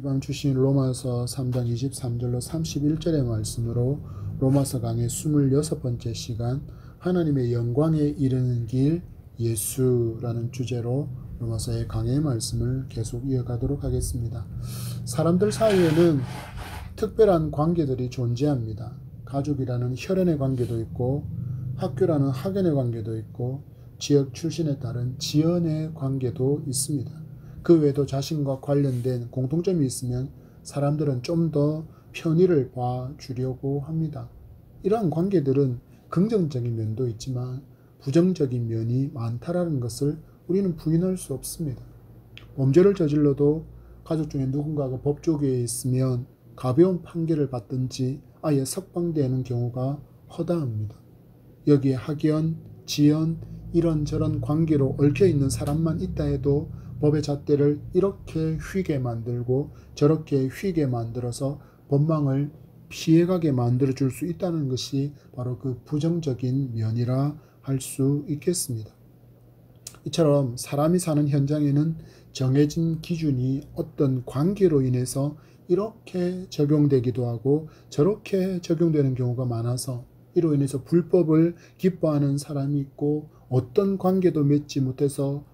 밤 주신 로마서 3장 23절로 31절의 말씀으로 로마서 강의 26번째 시간 하나님의 영광에 이르는 길 예수라는 주제로 로마서의 강의 말씀을 계속 이어가도록 하겠습니다. 사람들 사이에는 특별한 관계들이 존재합니다. 가족이라는 혈연의 관계도 있고 학교라는 학연의 관계도 있고 지역 출신에 따른 지연의 관계도 있습니다. 그 외에도 자신과 관련된 공통점이 있으면 사람들은 좀 더 편의를 봐주려고 합니다. 이러한 관계들은 긍정적인 면도 있지만 부정적인 면이 많다라는 것을 우리는 부인할 수 없습니다. 범죄를 저질러도 가족 중에 누군가가 법조계에 있으면 가벼운 판결을 받든지 아예 석방되는 경우가 허다합니다. 여기에 학연, 지연, 이런저런 관계로 얽혀있는 사람만 있다 해도 법의 잣대를 이렇게 휘게 만들고 저렇게 휘게 만들어서 법망을 피해가게 만들어줄 수 있다는 것이 바로 그 부정적인 면이라 할 수 있겠습니다. 이처럼 사람이 사는 현장에는 정해진 기준이 어떤 관계로 인해서 이렇게 적용되기도 하고 저렇게 적용되는 경우가 많아서 이로 인해서 불법을 기뻐하는 사람이 있고 어떤 관계도 맺지 못해서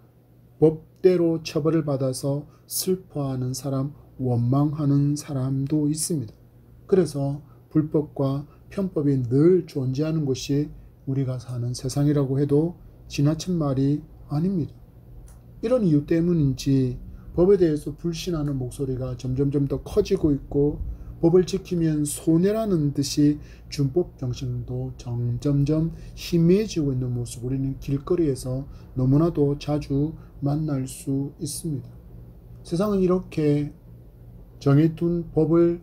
법대로 처벌을 받아서 슬퍼하는 사람, 원망하는 사람도 있습니다. 그래서 불법과 편법이 늘 존재하는 곳이 우리가 사는 세상이라고 해도 지나친 말이 아닙니다. 이런 이유 때문인지 법에 대해서 불신하는 목소리가 점점점 더 커지고 있고 법을 지키면 손해라는 듯이 준법 정신도 점점점 희미해지고 있는 모습을 우리는 길거리에서 너무나도 자주 만날 수 있습니다. 세상은 이렇게 정해둔 법을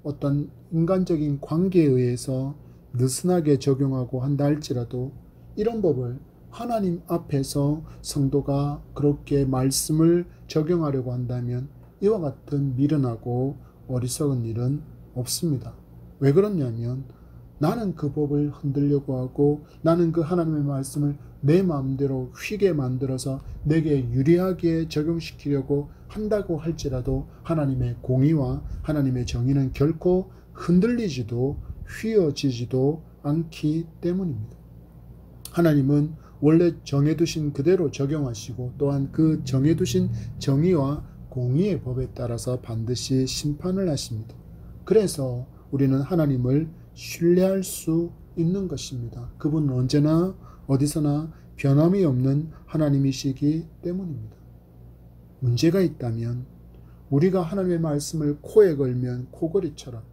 어떤 인간적인 관계에 의해서 느슨하게 적용하고 한다 할지라도 이런 법을 하나님 앞에서 성도가 그렇게 말씀을 적용하려고 한다면 이와 같은 미련하고 어리석은 일은 없습니다. 왜 그러냐면 나는 그 법을 흔들려고 하고 나는 그 하나님의 말씀을 내 마음대로 휘게 만들어서 내게 유리하게 적용시키려고 한다고 할지라도 하나님의 공의와 하나님의 정의는 결코 흔들리지도 휘어지지도 않기 때문입니다. 하나님은 원래 정해두신 그대로 적용하시고 또한 그 정해두신 정의와 공의의 법에 따라서 반드시 심판을 하십니다. 그래서 우리는 하나님을 신뢰할 수 있는 것입니다. 그분은 언제나 어디서나 변함이 없는 하나님이시기 때문입니다. 문제가 있다면 우리가 하나님의 말씀을 코에 걸면 코걸이처럼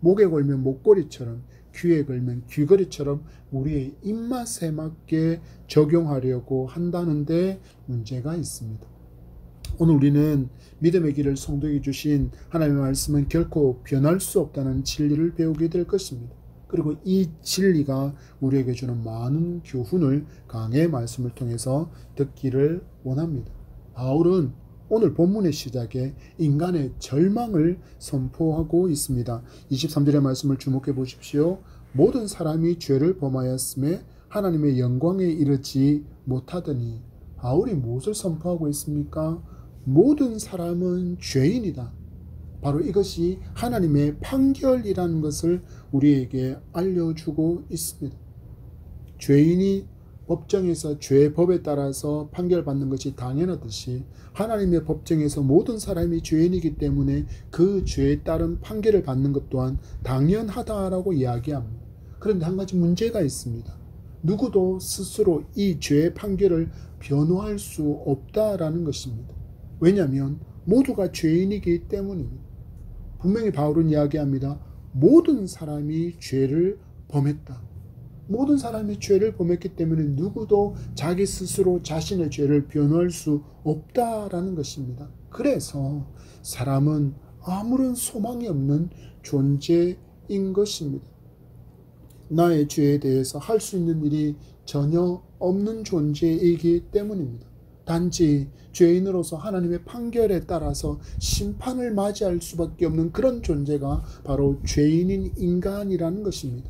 목에 걸면 목걸이처럼 귀에 걸면 귀걸이처럼 우리의 입맛에 맞게 적용하려고 한다는데 문제가 있습니다. 오늘 우리는 믿음의 길을 성도에게 주신 하나님의 말씀은 결코 변할 수 없다는 진리를 배우게 될 것입니다. 그리고 이 진리가 우리에게 주는 많은 교훈을 강의 말씀을 통해서 듣기를 원합니다. 바울은 오늘 본문의 시작에 인간의 절망을 선포하고 있습니다. 23절의 말씀을 주목해 보십시오. 모든 사람이 죄를 범하였음에 하나님의 영광에 이르지 못하더니 바울이 무엇을 선포하고 있습니까? 모든 사람은 죄인이다. 바로 이것이 하나님의 판결이라는 것을 우리에게 알려주고 있습니다. 죄인이 법정에서 죄법에 따라서 판결받는 것이 당연하듯이 하나님의 법정에서 모든 사람이 죄인이기 때문에 그 죄에 따른 판결을 받는 것 또한 당연하다라고 이야기합니다. 그런데 한 가지 문제가 있습니다. 누구도 스스로 이 죄의 판결을 변호할 수 없다라는 것입니다. 왜냐하면 모두가 죄인이기 때문입니다. 분명히 바울은 이야기합니다. 모든 사람이 죄를 범했다. 모든 사람이 죄를 범했기 때문에 누구도 자기 스스로 자신의 죄를 변호할 수 없다라는 것입니다. 그래서 사람은 아무런 소망이 없는 존재인 것입니다. 나의 죄에 대해서 할 수 있는 일이 전혀 없는 존재이기 때문입니다. 단지 죄인으로서 하나님의 판결에 따라서 심판을 맞이할 수밖에 없는 그런 존재가 바로 죄인인 인간이라는 것입니다.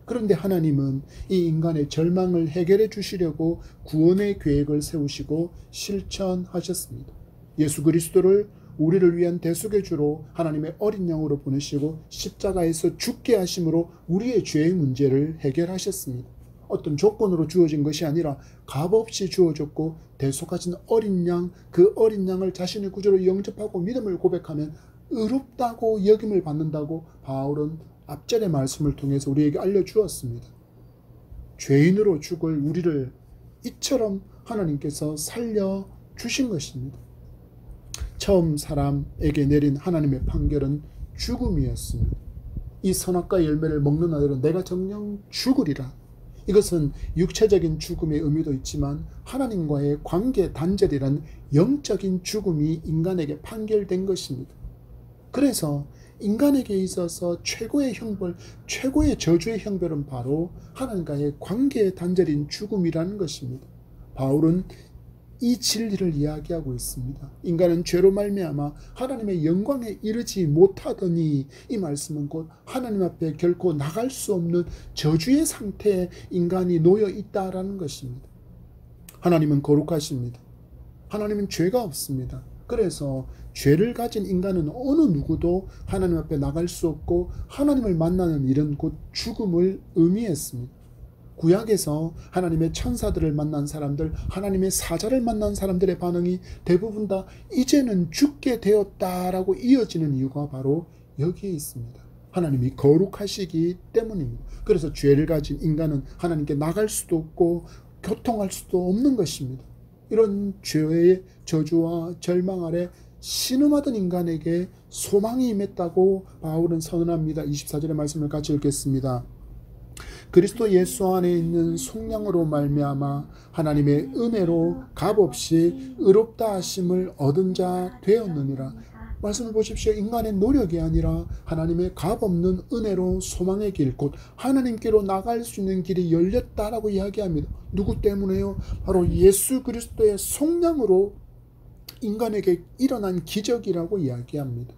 그런데 하나님은 이 인간의 절망을 해결해 주시려고 구원의 계획을 세우시고 실천하셨습니다. 예수 그리스도를 우리를 위한 대속의 주로 하나님의 어린 양으로 보내시고 십자가에서 죽게 하심으로 우리의 죄의 문제를 해결하셨습니다. 어떤 조건으로 주어진 것이 아니라 값없이 주어졌고 대속하신 어린 양, 그 어린 양을 자신의 구주로 영접하고 믿음을 고백하면 의롭다고 여김을 받는다고 바울은 앞절의 말씀을 통해서 우리에게 알려주었습니다. 죄인으로 죽을 우리를 이처럼 하나님께서 살려주신 것입니다. 처음 사람에게 내린 하나님의 판결은 죽음이었습니다. 이 선악과의 열매를 먹는 아들은 내가 정녕 죽으리라. 이것은 육체적인 죽음의 의미도 있지만 하나님과의 관계 단절이란 영적인 죽음이 인간에게 판결된 것입니다. 그래서 인간에게 있어서 최고의 형벌, 최고의 저주의 형벌은 바로 하나님과의 관계의 단절인 죽음이라는 것입니다. 바울은 이 진리를 이야기하고 있습니다. 인간은 죄로 말미암아 하나님의 영광에 이르지 못하더니, 이 말씀은 곧 하나님 앞에 결코 나갈 수 없는 저주의 상태에 인간이 놓여 있다라는 것입니다. 하나님은 거룩하십니다. 하나님은 죄가 없습니다. 그래서 죄를 가진 인간은 어느 누구도 하나님 앞에 나갈 수 없고 하나님을 만나는 일은 곧 죽음을 의미했습니다. 구약에서 하나님의 천사들을 만난 사람들, 하나님의 사자를 만난 사람들의 반응이 대부분 다 이제는 죽게 되었다라고 이어지는 이유가 바로 여기에 있습니다. 하나님이 거룩하시기 때문입니다. 그래서 죄를 가진 인간은 하나님께 나갈 수도 없고 교통할 수도 없는 것입니다. 이런 죄의 저주와 절망 아래 신음하던 인간에게 소망이 임했다고 바울은 선언합니다. 24절의 말씀을 같이 읽겠습니다. 그리스도 예수 안에 있는 속량으로 말미암아 하나님의 은혜로 값없이 의롭다 하심을 얻은 자 되었느니라. 말씀을 보십시오. 인간의 노력이 아니라 하나님의 값없는 은혜로 소망의 길, 곧 하나님께로 나갈 수 있는 길이 열렸다라고 이야기합니다. 누구 때문에요? 바로 예수 그리스도의 속량으로 인간에게 일어난 기적이라고 이야기합니다.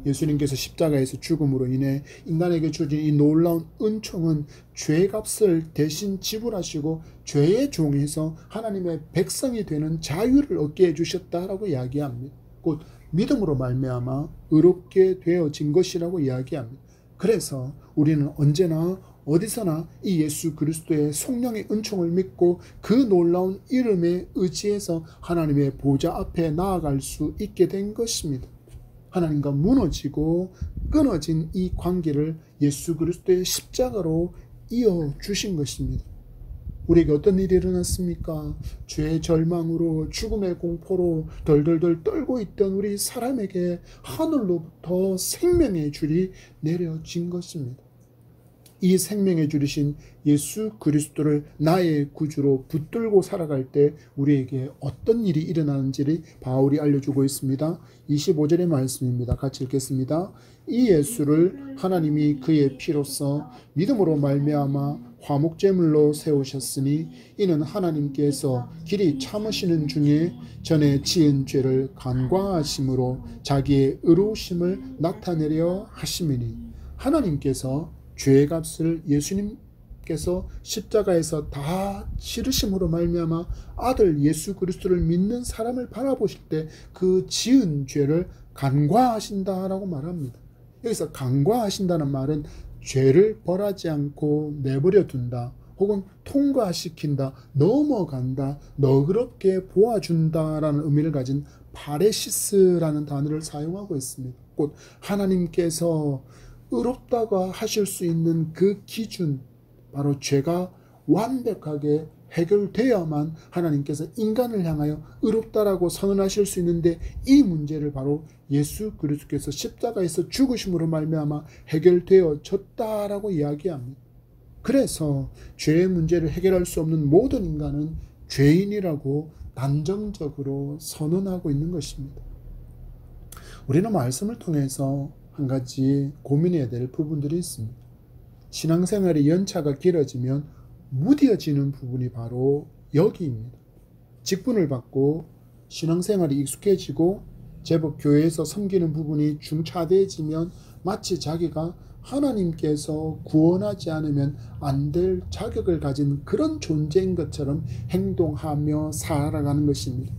예수님께서 십자가에서 죽음으로 인해 인간에게 주어진 이 놀라운 은총은 죄값을 대신 지불하시고 죄의 종에서 하나님의 백성이 되는 자유를 얻게 해주셨다라고 이야기합니다. 곧 믿음으로 말미암아 의롭게 되어진 것이라고 이야기합니다. 그래서 우리는 언제나 어디서나 이 예수 그리스도의 성령의 은총을 믿고 그 놀라운 이름에 의지해서 하나님의 보좌 앞에 나아갈 수 있게 된 것입니다. 하나님과 무너지고 끊어진 이 관계를 예수 그리스도의 십자가로 이어주신 것입니다. 우리에게 어떤 일이 일어났습니까? 죄의 절망으로 죽음의 공포로 덜덜덜 떨고 있던 우리 사람에게 하늘로부터 생명의 줄이 내려진 것입니다. 이 생명의 줄이신 예수 그리스도를 나의 구주로 붙들고 살아갈 때 우리에게 어떤 일이 일어나는지를 바울이 알려주고 있습니다. 25절의 말씀입니다. 같이 읽겠습니다. 이 예수를 하나님이 그의 피로써 믿음으로 말미암아 화목제물로 세우셨으니 이는 하나님께서 길이 참으시는 중에 전에 지은 죄를 간과하심으로 자기의 의로우심을 나타내려 하심이니, 하나님께서 죄의 값을 예수님께서 십자가에서 다 치르심으로 말미암아 아들 예수 그리스도를 믿는 사람을 바라보실 때 그 지은 죄를 간과하신다라고 말합니다. 여기서 간과하신다는 말은 죄를 벌하지 않고 내버려 둔다, 혹은 통과시킨다, 넘어간다, 너그럽게 보아준다라는 의미를 가진 파레시스라는 단어를 사용하고 있습니다. 곧 하나님께서 의롭다고 하실 수 있는 그 기준, 바로 죄가 완벽하게 해결되어야만 하나님께서 인간을 향하여 의롭다라고 선언하실 수 있는데, 이 문제를 바로 예수 그리스도께서 십자가에서 죽으심으로 말미암아 해결되어졌다라고 이야기합니다. 그래서 죄의 문제를 해결할 수 없는 모든 인간은 죄인이라고 단정적으로 선언하고 있는 것입니다. 우리는 말씀을 통해서 한 가지 고민해야 될 부분들이 있습니다. 신앙생활의 연차가 길어지면 무뎌지는 부분이 바로 여기입니다. 직분을 받고 신앙생활이 익숙해지고 제법 교회에서 섬기는 부분이 중차대해지면 마치 자기가 하나님께서 구원하지 않으면 안 될 자격을 가진 그런 존재인 것처럼 행동하며 살아가는 것입니다.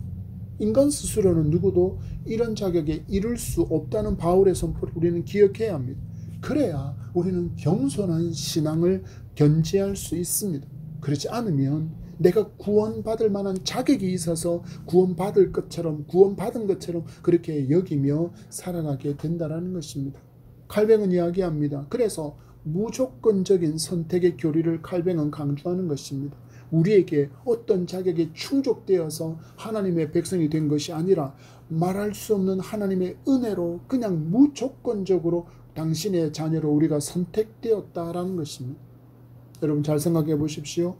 인간 스스로는 누구도 이런 자격에 이를 수 없다는 바울의 선포를 우리는 기억해야 합니다. 그래야 우리는 겸손한 신앙을 견지할 수 있습니다. 그렇지 않으면 내가 구원받을 만한 자격이 있어서 구원받은 것처럼 그렇게 여기며 살아가게 된다는 것입니다. 칼뱅은 이야기합니다. 그래서 무조건적인 선택의 교리를 칼뱅은 강조하는 것입니다. 우리에게 어떤 자격이 충족되어서 하나님의 백성이 된 것이 아니라 말할 수 없는 하나님의 은혜로 그냥 무조건적으로 당신의 자녀로 우리가 선택되었다라는 것입니다. 여러분 잘 생각해 보십시오.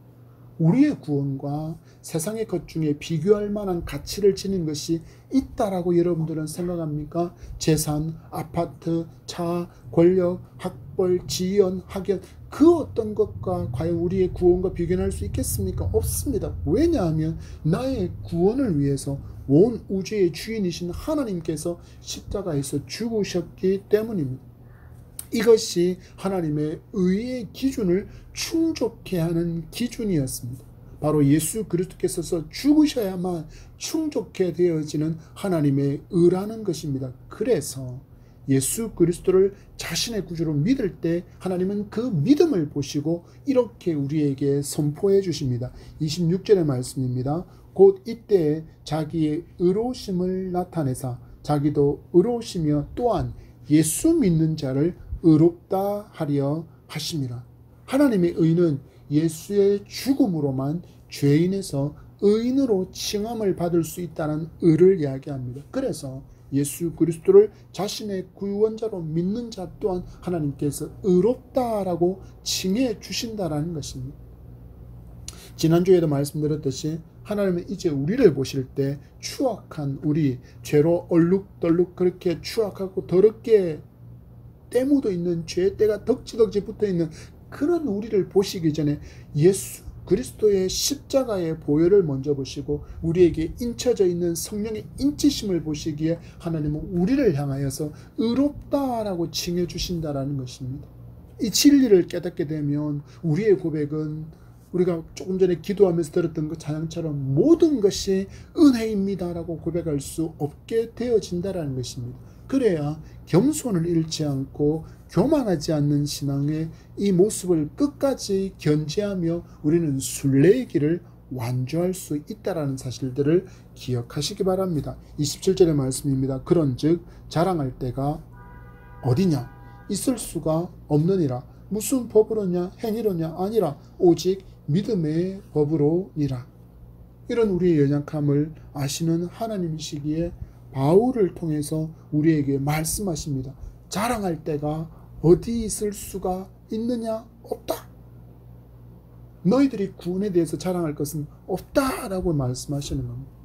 우리의 구원과 세상의 것 중에 비교할 만한 가치를 지닌 것이 있다라고 여러분들은 생각합니까? 재산, 아파트, 차, 권력, 학벌, 지연, 학연, 그 어떤 것과 과연 우리의 구원과 비교할 수 있겠습니까? 없습니다. 왜냐하면 나의 구원을 위해서 온 우주의 주인이신 하나님께서 십자가에서 죽으셨기 때문입니다. 이것이 하나님의 의의 기준을 충족케 하는 기준이었습니다. 바로 예수 그리스도께서 죽으셔야만 충족케 되어지는 하나님의 의라는 것입니다. 그래서 예수 그리스도를 자신의 구주로 믿을 때 하나님은 그 믿음을 보시고 이렇게 우리에게 선포해 주십니다. 26절의 말씀입니다. 곧 이때에 자기의 의로우심을 나타내사 자기도 의로우시며 또한 예수 믿는 자를 의롭다 하려 하심이라. 하나님의 의는 예수의 죽음으로만 죄인에서 의인으로 칭함을 받을 수 있다는 의를 이야기합니다. 그래서 예수 그리스도를 자신의 구원자로 믿는 자 또한 하나님께서 의롭다라고 칭해 주신다라는 것입니다. 지난주에도 말씀드렸듯이 하나님은 이제 우리를 보실 때 추악한 우리, 죄로 얼룩덜룩 그렇게 추악하고 더럽게 때 묻어 있는 죄때가 덕지덕지 붙어 있는 그런 우리를 보시기 전에 예수 그리스도의 십자가의 보혈을 먼저 보시고 우리에게 인쳐져 있는 성령의 인치심을 보시기에 하나님은 우리를 향하여서 의롭다라고 칭해 주신다라는 것입니다. 이 진리를 깨닫게 되면 우리의 고백은 우리가 조금 전에 기도하면서 들었던 그 찬양처럼 모든 것이 은혜입니다라고 고백할 수 없게 되어진다라는 것입니다. 그래야 겸손을 잃지 않고 교만하지 않는 신앙의 이 모습을 끝까지 견지하며 우리는 순례의 길을 완주할 수 있다라는 사실들을 기억하시기 바랍니다. 27절의 말씀입니다. 그런즉 자랑할 때가 어디냐? 있을 수가 없느니라. 무슨 법으로냐? 행위로냐? 아니라 오직 믿음의 법으로니라. 이런 우리의 연약함을 아시는 하나님이시기에 바울을 통해서 우리에게 말씀하십니다. 자랑할 때가 어디 있을 수가 있느냐? 없다. 너희들이 구원에 대해서 자랑할 것은 없다라고 말씀하시는 겁니다.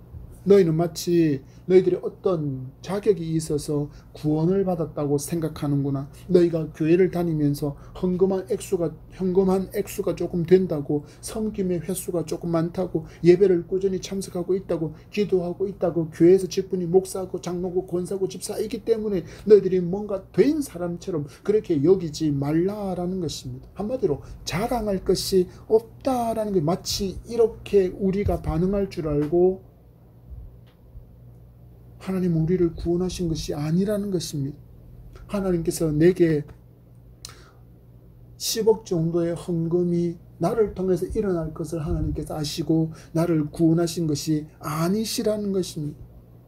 너희는 마치 너희들이 어떤 자격이 있어서 구원을 받았다고 생각하는구나. 너희가 교회를 다니면서 헌금한 액수가 조금 된다고, 섬김의 횟수가 조금 많다고, 예배를 꾸준히 참석하고 있다고, 기도하고 있다고, 교회에서 직분이 목사고 장로고 권사고 집사이기 때문에 너희들이 뭔가 된 사람처럼 그렇게 여기지 말라라는 것입니다. 한마디로 자랑할 것이 없다라는 게 마치 이렇게 우리가 반응할 줄 알고 하나님 우리를 구원하신 것이 아니라는 것입니다. 하나님께서 내게 10억 정도의 헌금이 나를 통해서 일어날 것을 하나님께서 아시고 나를 구원하신 것이 아니시라는 것입니다.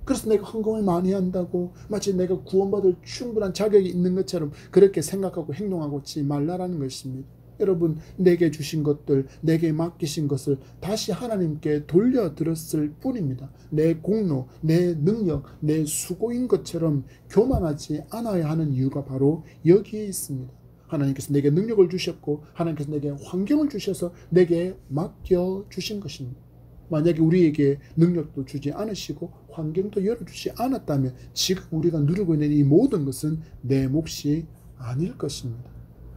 그래서 내가 헌금을 많이 한다고 마치 내가 구원받을 충분한 자격이 있는 것처럼 그렇게 생각하고 행동하고 있지 말라라는 것입니다. 여러분, 내게 주신 것들, 내게 맡기신 것을 다시 하나님께 돌려드렸을 뿐입니다. 내 공로, 내 능력, 내 수고인 것처럼 교만하지 않아야 하는 이유가 바로 여기에 있습니다. 하나님께서 내게 능력을 주셨고 하나님께서 내게 환경을 주셔서 내게 맡겨주신 것입니다. 만약에 우리에게 능력도 주지 않으시고 환경도 열어주지 않았다면 지금 우리가 누리고 있는 이 모든 것은 내 몫이 아닐 것입니다.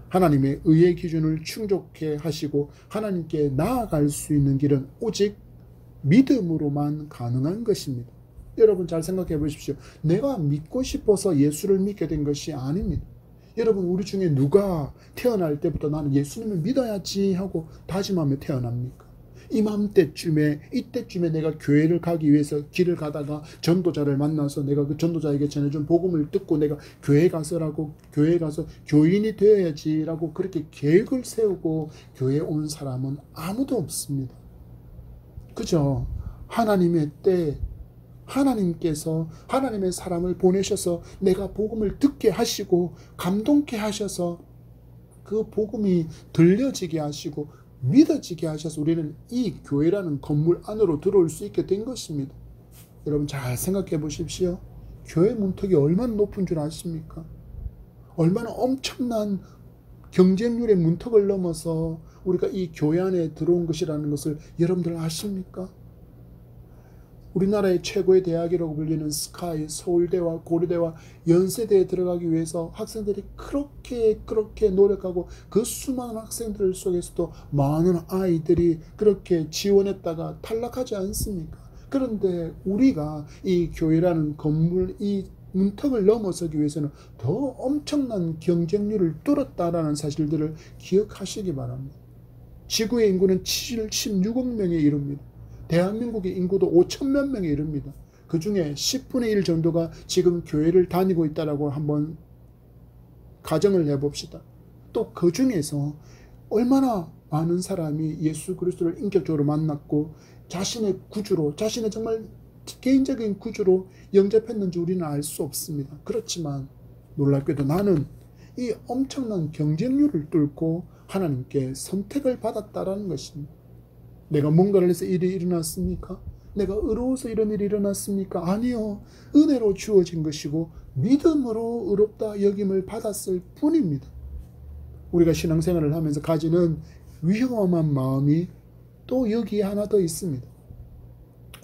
하나님의 의의 기준을 충족해 하시고 하나님께 나아갈 수 있는 길은 오직 믿음으로만 가능한 것입니다. 여러분 잘 생각해 보십시오. 내가 믿고 싶어서 예수를 믿게 된 것이 아닙니다. 여러분, 우리 중에 누가 태어날 때부터 나는 예수님을 믿어야지 하고 다짐하며 태어납니까? 이때쯤에 내가 교회를 가기 위해서 길을 가다가 전도자를 만나서 내가 그 전도자에게 전해준 복음을 듣고 내가 교회 가서 교인이 되어야지라고 그렇게 계획을 세우고 교회에 온 사람은 아무도 없습니다. 그죠? 하나님의 때, 하나님께서 하나님의 사람을 보내셔서 내가 복음을 듣게 하시고 감동케 하셔서 그 복음이 들려지게 하시고 믿어지게 하셔서 우리는 이 교회라는 건물 안으로 들어올 수 있게 된 것입니다. 여러분 잘 생각해 보십시오. 교회 문턱이 얼마나 높은 줄 아십니까? 얼마나 엄청난 경쟁률의 문턱을 넘어서 우리가 이 교회 안에 들어온 것이라는 것을 여러분들 아십니까? 우리나라의 최고의 대학이라고 불리는 스카이, 서울대와 고려대와 연세대에 들어가기 위해서 학생들이 그렇게 노력하고 그 수많은 학생들 속에서도 많은 아이들이 그렇게 지원했다가 탈락하지 않습니까? 그런데 우리가 이 교회라는 건물, 이 문턱을 넘어서기 위해서는 더 엄청난 경쟁률을 뚫었다라는 사실들을 기억하시기 바랍니다. 지구의 인구는 76억 명에 이릅니다. 대한민국의 인구도 5천만 명에 이릅니다. 그 중에 10분의 1 정도가 지금 교회를 다니고 있다라고 한번 가정을 해봅시다. 또 그 중에서 얼마나 많은 사람이 예수 그리스도를 인격적으로 만났고 자신의 구주로, 자신의 정말 개인적인 구주로 영접했는지 우리는 알 수 없습니다. 그렇지만 놀랍게도 나는 이 엄청난 경쟁률을 뚫고 하나님께 선택을 받았다라는 것입니다. 내가 뭔가를 해서 일이 일어났습니까? 내가 의로워서 이런 일이 일어났습니까? 아니요. 은혜로 주어진 것이고 믿음으로 의롭다 여김을 받았을 뿐입니다. 우리가 신앙생활을 하면서 가지는 위험한 마음이 또 여기에 하나 더 있습니다.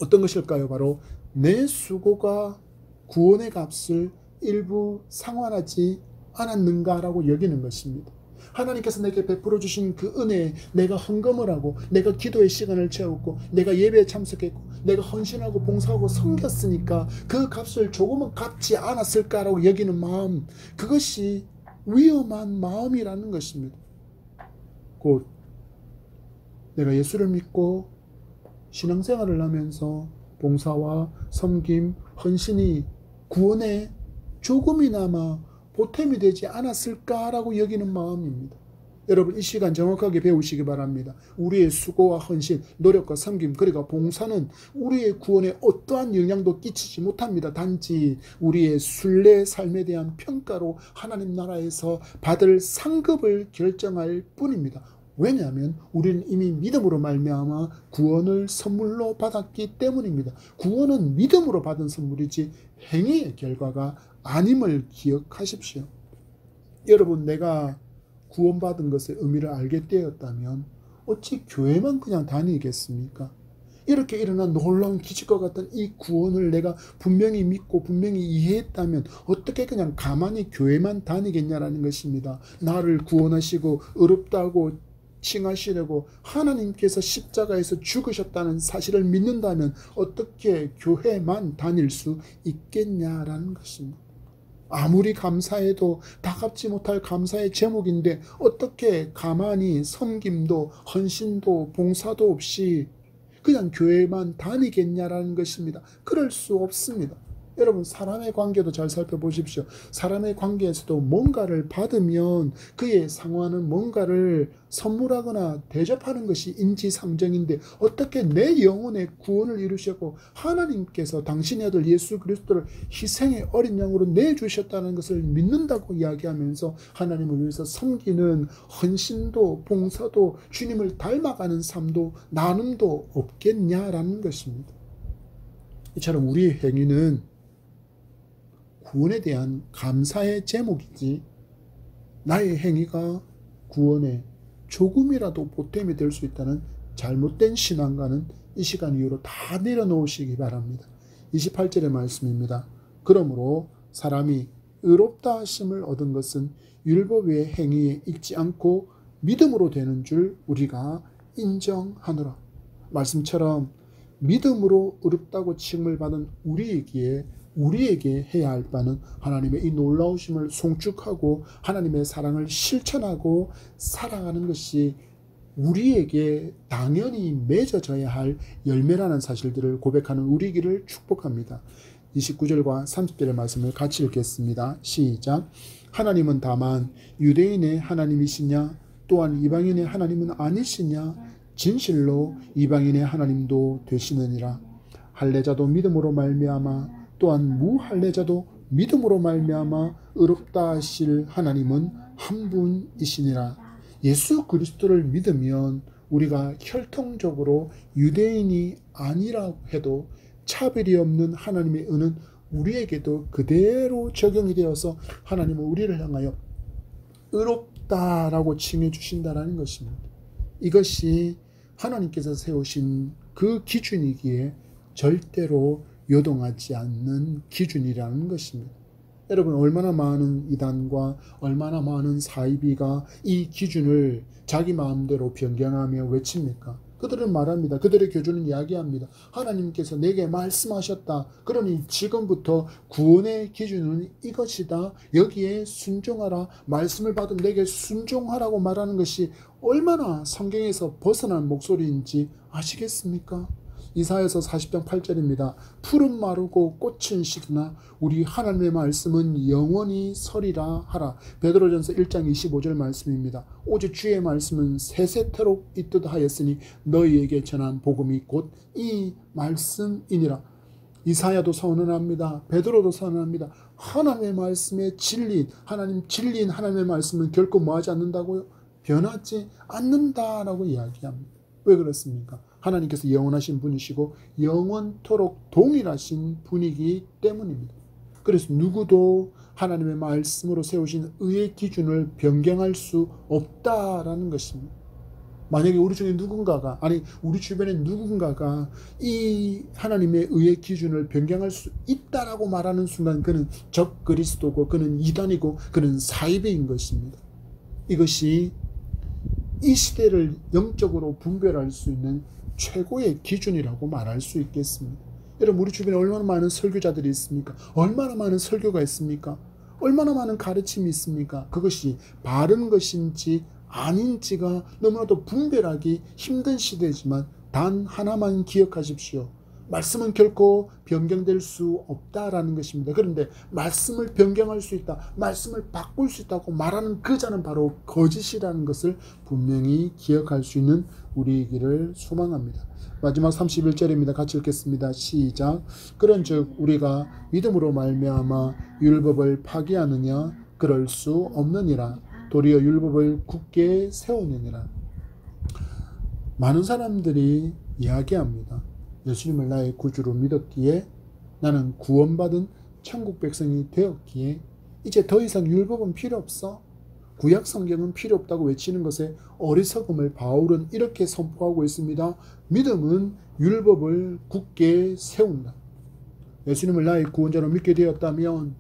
어떤 것일까요? 바로 내 수고가 구원의 값을 일부 상환하지 않았는가라고 여기는 것입니다. 하나님께서 내게 베풀어 주신 그 은혜에 내가 헌금을 하고 내가 기도의 시간을 채웠고 내가 예배에 참석했고 내가 헌신하고 봉사하고 섬겼으니까 그 값을 조금은 갚지 않았을까라고 여기는 마음, 그것이 위험한 마음이라는 것입니다. 곧 내가 예수를 믿고 신앙생활을 하면서 봉사와 섬김, 헌신이 구원에 조금이나마 보탬이 되지 않았을까라고 여기는 마음입니다. 여러분 이 시간 정확하게 배우시기 바랍니다. 우리의 수고와 헌신, 노력과 섬김, 그리고 봉사는 우리의 구원에 어떠한 영향도 끼치지 못합니다. 단지 우리의 순례 삶에 대한 평가로 하나님 나라에서 받을 상급을 결정할 뿐입니다. 왜냐하면 우리는 이미 믿음으로 말미암아 구원을 선물로 받았기 때문입니다. 구원은 믿음으로 받은 선물이지 행위의 결과가 아님을 기억하십시오. 여러분 내가 구원받은 것의 의미를 알게 되었다면 어찌 교회만 그냥 다니겠습니까? 이렇게 일어난 놀라운 기적과 같은 이 구원을 내가 분명히 믿고 분명히 이해했다면 어떻게 그냥 가만히 교회만 다니겠냐라는 것입니다. 나를 구원하시고 의롭다고 칭하시려고 하나님께서 십자가에서 죽으셨다는 사실을 믿는다면 어떻게 교회만 다닐 수 있겠냐라는 것입니다. 아무리 감사해도 다 갚지 못할 감사의 제목인데 어떻게 가만히 섬김도 헌신도 봉사도 없이 그냥 교회만 다니겠냐라는 것입니다. 그럴 수 없습니다. 여러분 사람의 관계도 잘 살펴보십시오. 사람의 관계에서도 뭔가를 받으면 그의 상환은 뭔가를 선물하거나 대접하는 것이 인지상정인데 어떻게 내 영혼의 구원을 이루셨고 하나님께서 당신의 아들 예수 그리스도를 희생의 어린 양으로 내주셨다는 것을 믿는다고 이야기하면서 하나님을 위해서 섬기는 헌신도 봉사도 주님을 닮아가는 삶도 나눔도 없겠냐라는 것입니다. 이처럼 우리의 행위는 구원에 대한 감사의 제목이지 나의 행위가 구원에 조금이라도 보탬이 될 수 있다는 잘못된 신앙과는 이 시간 이후로 다 내려놓으시기 바랍니다. 28절의 말씀입니다. 그러므로 사람이 의롭다 하심을 얻은 것은 율법의 행위에 있지 않고 믿음으로 되는 줄 우리가 인정하노라. 말씀처럼 믿음으로 의롭다고 칭을 받은 우리에게 해야 할 바는 하나님의 이 놀라우심을 송축하고 하나님의 사랑을 실천하고 살아가는 것이 우리에게 당연히 맺어져야 할 열매라는 사실들을 고백하는 우리기를 축복합니다. 29절과 30절의 말씀을 같이 읽겠습니다. 시작. 하나님은 다만 유대인의 하나님이시냐 또한 이방인의 하나님은 아니시냐 진실로 이방인의 하나님도 되시느니라. 할례자도 믿음으로 말미암아 또한 무할례자도 믿음으로 말미암아 의롭다 하실 하나님은 한 분이시니라. 예수 그리스도를 믿으면 우리가 혈통적으로 유대인이 아니라고 해도 차별이 없는 하나님의 은은 우리에게도 그대로 적용이 되어서 하나님은 우리를 향하여 의롭다라고 칭해 주신다라는 것입니다. 이것이 하나님께서 세우신 그 기준이기에 절대로 요동하지 않는 기준이라는 것입니다. 여러분, 얼마나 많은 이단과 얼마나 많은 사이비가 이 기준을 자기 마음대로 변경하며 외칩니까? 그들은 말합니다. 그들의 교주는 이야기합니다. 하나님께서 내게 말씀하셨다. 그러니 지금부터 구원의 기준은 이것이다. 여기에 순종하라. 말씀을 받은 내게 순종하라고 말하는 것이 얼마나 성경에서 벗어난 목소리인지 아시겠습니까? 이사야서 40장 8절입니다. 풀은 마르고 꽃은 시드나 우리 하나님의 말씀은 영원히 서리라 하라. 베드로전서 1장 25절 말씀입니다. 오직 주의 말씀은 세세토록 있듯 하였으니 너희에게 전한 복음이 곧 이 말씀이니라. 이사야도 선언합니다. 베드로도 선언합니다. 하나님의 말씀에 진리인 하나님의 말씀은 결코 뭐하지 않는다고요? 변하지 않는다라고 이야기합니다. 왜 그렇습니까? 하나님께서 영원하신 분이시고 영원토록 동일하신 분이기 때문입니다. 그래서 누구도 하나님의 말씀으로 세우신 의의 기준을 변경할 수 없다라는 것입니다. 만약에 우리 중에 누군가가, 아니 우리 주변에 누군가가 이 하나님의 의의 기준을 변경할 수 있다라고 말하는 순간 그는 적 그리스도고 그는 이단이고 그는 사이비인 것입니다. 이것이 이 시대를 영적으로 분별할 수 있는 최고의 기준이라고 말할 수 있겠습니다. 여러분, 우리 주변에 얼마나 많은 설교자들이 있습니까? 얼마나 많은 설교가 있습니까? 얼마나 많은 가르침이 있습니까? 그것이 바른 것인지 아닌지가 너무나도 분별하기 힘든 시대지만 단 하나만 기억하십시오. 말씀은 결코 변경될 수 없다라는 것입니다. 그런데 말씀을 변경할 수 있다, 말씀을 바꿀 수 있다고 말하는 그 자는 바로 거짓이라는 것을 분명히 기억할 수 있는 우리이기를 소망합니다. 마지막 31절입니다. 같이 읽겠습니다. 시작. 그런즉 우리가 믿음으로 말미암아 율법을 파기하느냐? 그럴 수 없느니라. 도리어 율법을 굳게 세우느니라. 많은 사람들이 이야기합니다. 예수님을 나의 구주로 믿었기에, 나는 구원받은 천국 백성이 되었기에 이제 더 이상 율법은 필요 없어, 구약 성경은 필요 없다고 외치는 것에 어리석음을 바울은 이렇게 선포하고 있습니다. 믿음은 율법을 굳게 세운다. 예수님을 나의 구원자로 믿게 되었다면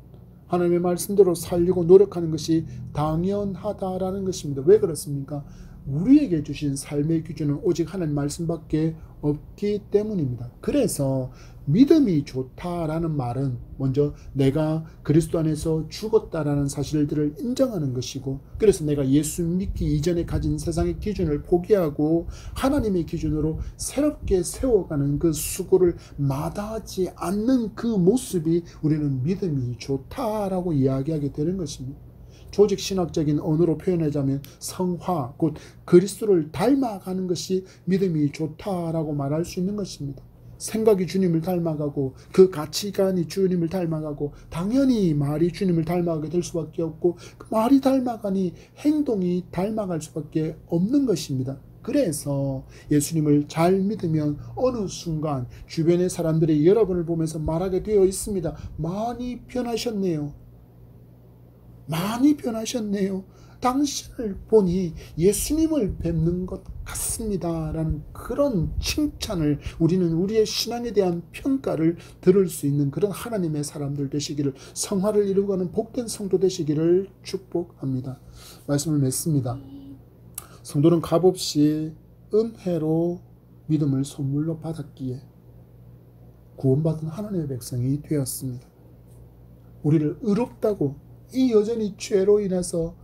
하나님의 말씀대로 살려고 노력하는 것이 당연하다라는 것입니다. 왜 그렇습니까? 우리에게 주신 삶의 기준은 오직 하나님 말씀밖에 없기 때문입니다. 그래서 믿음이 좋다라는 말은 먼저 내가 그리스도 안에서 죽었다라는 사실들을 인정하는 것이고, 그래서 내가 예수 믿기 이전에 가진 세상의 기준을 포기하고 하나님의 기준으로 새롭게 세워가는 그 수고를 마다하지 않는 그 모습이 우리는 믿음이 좋다라고 이야기하게 되는 것입니다. 조직 신학적인 언어로 표현하자면 성화, 곧 그리스도를 닮아가는 것이 믿음이 좋다라고 말할 수 있는 것입니다. 생각이 주님을 닮아가고 그 가치관이 주님을 닮아가고 당연히 말이 주님을 닮아가게 될 수밖에 없고, 그 말이 닮아가니 행동이 닮아갈 수밖에 없는 것입니다. 그래서 예수님을 잘 믿으면 어느 순간 주변의 사람들이 여러분을 보면서 말하게 되어 있습니다. 많이 변하셨네요. 많이 변하셨네요. 당신을 보니 예수님을 뵙는 것 같습니다 라는 그런 칭찬을, 우리는 우리의 신앙에 대한 평가를 들을 수 있는 그런 하나님의 사람들 되시기를, 성화를 이루고가는 복된 성도 되시기를 축복합니다. 말씀을 맺습니다. 성도는 값없이 은혜로 믿음을 선물로 받았기에 구원받은 하나님의 백성이 되었습니다. 우리를 의롭다고, 이 여전히 죄로 인해서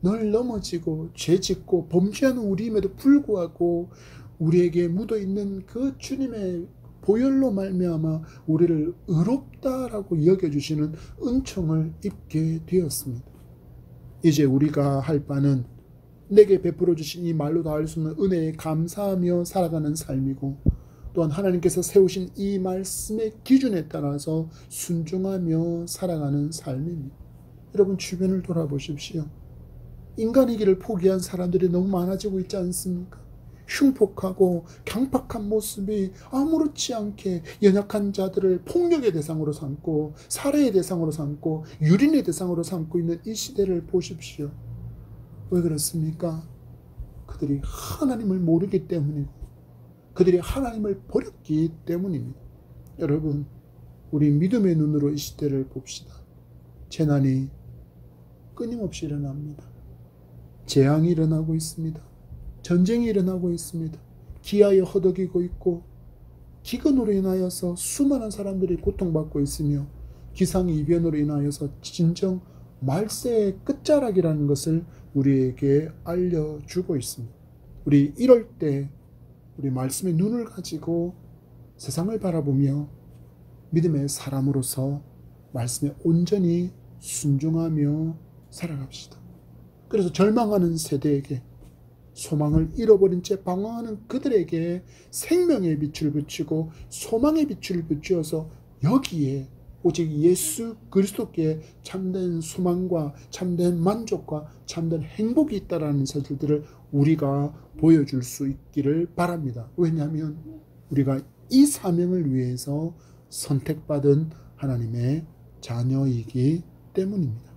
늘 넘어지고 죄짓고 범죄하는 우리임에도 불구하고 우리에게 묻어있는 그 주님의 보혈로 말미암아 우리를 의롭다라고 여겨주시는 은총을 입게 되었습니다. 이제 우리가 할 바는 내게 베풀어 주신 이 말로 다 할 수 없는 은혜에 감사하며 살아가는 삶이고, 또한 하나님께서 세우신 이 말씀의 기준에 따라서 순종하며 살아가는 삶입니다. 여러분, 주변을 돌아보십시오. 인간의 길을 포기한 사람들이 너무 많아지고 있지 않습니까? 흉폭하고 강팍한 모습이 아무렇지 않게 연약한 자들을 폭력의 대상으로 삼고 살해의 대상으로 삼고 유린의 대상으로 삼고 있는 이 시대를 보십시오. 왜 그렇습니까? 그들이 하나님을 모르기 때문이고 그들이 하나님을 버렸기 때문입니다. 여러분, 우리 믿음의 눈으로 이 시대를 봅시다. 재난이 끊임없이 일어납니다. 재앙이 일어나고 있습니다. 전쟁이 일어나고 있습니다. 기아에 허덕이고 있고 기근으로 인하여서 수많은 사람들이 고통받고 있으며 기상이변으로 인하여서 진정 말세의 끝자락이라는 것을 우리에게 알려주고 있습니다. 우리 이럴 때 우리 말씀의 눈을 가지고 세상을 바라보며 믿음의 사람으로서 말씀에 온전히 순종하며 살아갑시다. 그래서 절망하는 세대에게, 소망을 잃어버린 채 방황하는 그들에게 생명의 빛을 비추고 소망의 빛을 비추어서 여기에 오직 예수 그리스도께 참된 소망과 참된 만족과 참된 행복이 있다라는 사실들을 우리가 보여줄 수 있기를 바랍니다. 왜냐하면 우리가 이 사명을 위해서 선택받은 하나님의 자녀이기 때문입니다.